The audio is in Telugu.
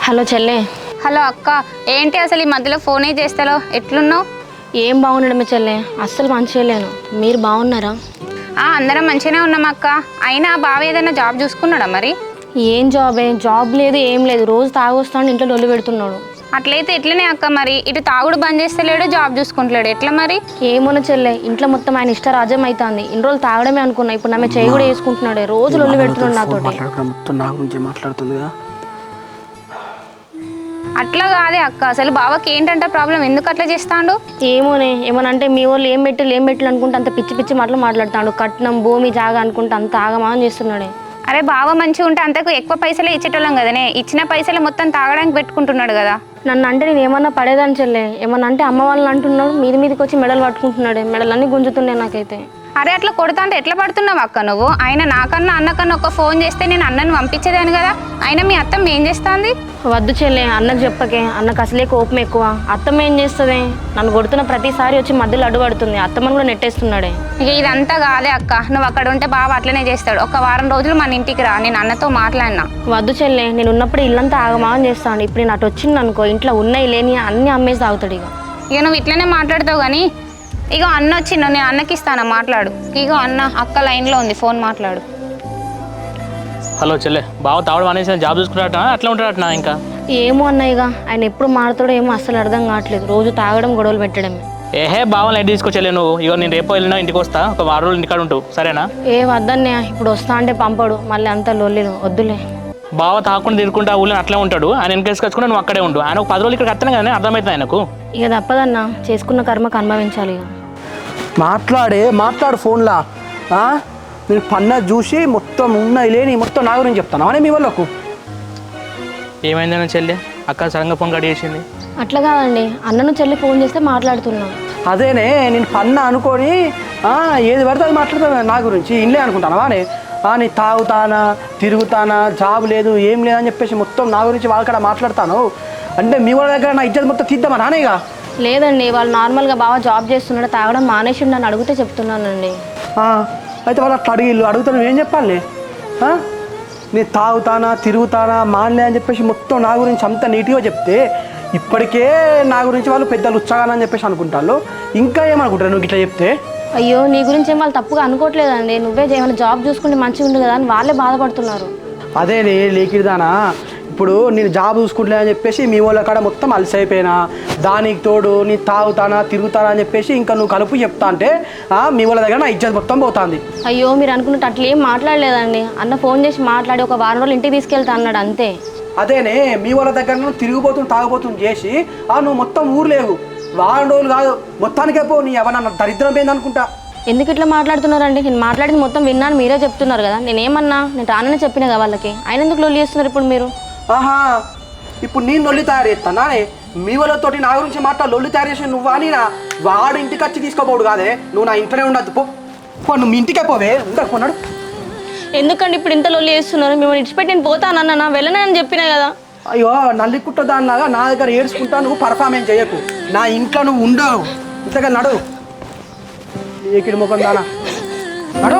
హలో చెల్లె. హలో అక్క, ఏంటి అసలు ఈ మధ్యలో ఫోనే చేస్తాలో? ఎట్లున్నావు? ఏం బాగుండడమే చెల్లె, అస్సలు మంచిగా లేను. మీరు బాగున్నారా? అందరం మంచిగానే ఉన్నాం అక్క. అయినా బావ ఏదైనా జాబ్ చూసుకున్నాడా మరి? ఏం జాబ్ లేదు, ఏం లేదు. రోజు తాగొస్తాను, ఇంట్లో డొల్లు పెడుతున్నాడు. అట్లయితే ఎట్లనే అక్క, మరి ఇటు తాగుడు బంద్ చేస్తలేడు, జాబ్ చూసుకుంటలేడు, ఎట్లా మరి? ఏమోనో చెల్లె, ఇంట్లో మొత్తం ఆయన ఇష్టరాజ్యం అవుతుంది. ఇన్ని రోజులు తాగడమే అనుకున్నా, ఇప్పుడు నమ్మే చేయి కూడా వేసుకుంటున్నాడే. రోజు డొల్లు పెడుతున్నాడు నాతోటి. అట్లా కాదే అక్క, అసలు బావకి ఏంటంటే ప్రాబ్లం, ఎందుకు అట్లా చేస్తాడు? ఏమోనే, ఏమనంటే మీ వాళ్ళు ఏం పెట్టిలు అనుకుంటే అంత పిచ్చి పిచ్చి మాటలు మాట్లాడతాడు. కట్నం భూమి జాగా అనుకుంటే అంత ఆగమానం చేస్తున్నాడే. అరే బావ మంచిగా ఉంటే అంతకు ఎక్కువ పైసలే ఇచ్చేటోళ్ళం కదనే, ఇచ్చిన పైసలు మొత్తం తాగడానికి పెట్టుకుంటున్నాడు కదా. నన్ను అంటే నేను ఏమన్నా పడేదాన్ని చెల్లె, ఏమన్నా అంటే అమ్మ వాళ్ళని అంటున్నాడు, మీదికి వచ్చి మెడలు పట్టుకుంటున్నాడే. మెడలన్నీ గుంజుతున్నాయి నాకైతే. అరే అట్లా కొడతా అంటే ఎట్లా పడుతున్నావు అక్క నువ్వు? ఆయన నాకన్నా అన్నకన్నా ఒక ఫోన్ చేస్తే నేను అన్నను పంపించేదాన్ని కదా. అయినా మీ అత్తమ్మ ఏం చేస్తుంది? వద్దు చెల్లె, అన్నకు చెప్పకే. అన్నకు అసలే కోపం ఎక్కువ. అత్తమ్మ ఏం చేస్తుంది? నన్ను కొడుతున్న ప్రతిసారి వచ్చి మధ్యలో అడ్డుపడుతుంది. అత్తమ్మను కూడా నెట్టేస్తున్నాడే. ఇక ఇదంతా కాదే అక్క, నువ్వు అక్కడ ఉంటే బావ అట్లనే చేస్తాడు. ఒక వారం రోజులు మన ఇంటికి రా, నేను అన్నతో మాట్లాడినా. వద్దు చెల్లె, నేను ఉన్నప్పుడు ఇల్లంతా ఆగమాగం చేస్తాను. ఇప్పుడు నేను అటు వచ్చింది అనుకో, ఇంట్లో ఉన్నాయి లేని అన్ని అమ్మేసి తాగుతాడు. ఇక నువ్వు ఇట్లనే మాట్లాడతావు కానీ, ఇగో అన్న వచ్చిండు, నేను అన్నకి ఇస్తాను, మాట్లాడు. ఇగో అన్న, అక్క లైన్లో ఉంది, ఫోన్ మాట్లాడు. హలో చెల్లె, బావ తావడం అనేసి జాబ్ చూసుకున్నట్ట అట్లా ఉంటాడట ఇంకా? ఏమో అన్నయ్యగా, ఆయన ఎప్పుడు మారుతాడో ఏమో అస్సలు అర్థం కావట్లేదు. రోజు తాగడం, గొడవలు పెట్టడమే. ఏహే బావని ఎడ్ తీసుకొచ్చలే నువ్వు. ఇగో నేను రేపు వెళ్ళినా ఇంటికి వస్తా, ఒక వారం రోజులు ఇంటికాడ ఉంటావు, సరేనా? ఏ వద్దన్నయ్య, ఇప్పుడు వస్తా అంటే పంపడు, మళ్ళీ అంతా లొల్లిలు వద్దులే. బావ తాకుండా తిరుగుకుంటా ఊళ్ళో అట్లే ఉంటాడు. ఆయన వెనకేసుకొచ్చుకుంటే నువ్వు అక్కడే ఉండు. ఆయన ఒక 10 రోజులు ఇక్కడికి వస్తానే కానీ అర్థమవుతుంది ఆయనకు. ఇక తప్పదన్నా, చేసుకున్న కర్మకు అనుభవించాలి. ఇక మాట్లాడు ఫోన్లా. నేను పన్న చూసి మొత్తం ఉన్నాయి లేని మొత్తం నా గురించి చెప్తాను అనే మీ వాళ్ళకు. ఏమైందని చెల్లె, అక్క సడన్గా ఫోన్ కట్ చేసింది? అట్లా కాదండి, అన్నను చెల్లి ఫోన్ చేస్తే మాట్లాడుతున్నాం. అదేనే, నేను పన్న అనుకొని ఏది పడితే అది మాట్లాడుతాను నా గురించి. ఇంట్లో అనుకుంటాను వానే. నేను తాగుతానా, తిరుగుతానా, జాబ్ లేదు, ఏం లేదని చెప్పేసి మొత్తం నా గురించి వాళ్ళక్కడ మాట్లాడతాను. అంటే మీ వాళ్ళ దగ్గర నా ఇజ్జత్ మొత్తం తీద్దామా నానేగా? లేదండి, వాళ్ళు నార్మల్గా బాగా జాబ్ చేస్తున్నాడు, తాగడం మానేసిండు నన్ను అడిగితే చెప్తున్నానండి. అయితే వాళ్ళు అట్లా అడుగుతాను, ఏం చెప్పాలి? నేను తాగుతానా, తిరుగుతానా, మానలే అని చెప్పేసి మొత్తం నా గురించి అంత నీట్గా చెప్తే ఇప్పటికే నా గురించి వాళ్ళు పెద్దలు ఉత్సాగానని చెప్పేసి అనుకుంటారు. ఇంకా ఏమనుకుంటారు నువ్వు ఇట్లా చెప్తే? అయ్యో, నీ గురించి ఏం వాళ్ళు తప్పుగా అనుకోవట్లేదండి. నువ్వే ఏమైనా జాబ్ చూసుకుంటే మంచిగా ఉంది కదా అని వాళ్ళే బాధపడుతున్నారు. అదేనే లేకిదానా, ఇప్పుడు నేను జాబ్ చూసుకుంటలే అని చెప్పేసి మీ వాళ్ళ కాడ మొత్తం అలసి అయిపోయినా, దానికి తోడు నీ తాగుతానా, తిరుగుతానా అని చెప్పేసి ఇంకా నువ్వు కలుపు చెప్తా అంటే మీ వాళ్ళ దగ్గర నా ఇజ్జత్ మొత్తం పోతుంది. అయ్యో, మీరు అనుకున్నట్టు అట్లా ఏం మాట్లాడలేదండి. అన్న ఫోన్ చేసి మాట్లాడి ఒక వారం రోజులు ఇంటికి తీసుకెళ్తా అన్నాడు, అంతే. అదేనే, మీ వాళ్ళ దగ్గర నువ్వు తిరిగిపోతుంది తాగుపోతుంది చేసి నువ్వు మొత్తం ఊరు లేవు, వారం రోజులు కాదు మొత్తానికే పో. నీ ఎవరన్నా దరిద్రం పోయింది అనుకుంటా. ఎందుకు ఇట్లా మాట్లాడుతున్నారండి? నేను మాట్లాడింది మొత్తం విన్నాను, మీరే చెప్తున్నారు కదా. నేనేమన్నా, నేను రానని చెప్పినా కదా వాళ్ళకి. ఆయన ఎందుకు లొల్లి చేస్తున్నారు ఇప్పుడు మీరు? ఇప్పుడు నేను లొల్లి తయారు చేస్తానా? మీ వాళ్ళతోటి నా గురించి మాట్లాడు లొల్లి తయారు చేసి నువ్వు అని వాడు ఇంటికి వచ్చి తీసుకోపోడు కాదే. నువ్వు నా ఇంట్లోనే ఉండద్దు, పో. నువ్వు మీ ఇంటికే పోవే, ఉండకు పోన్నాడు. ఎందుకండి ఇప్పుడు ఇంత లొల్లి చేస్తున్నారు? మిమ్మల్ని ఇచ్చిపెట్టి నేను పోతానన్నా, వెళ్ళనని చెప్పినా కదా. అయ్యో, నల్లి కుట్ట దానిలాగా నా దగ్గర ఏడ్చుకుంటా నువ్వు పర్ఫార్మెన్స్ చేయకు. నా ఇంట్లో నువ్వు ఉండవు. ఇంతగా నడు, ఏకిడి ముఖం దానా, నడు.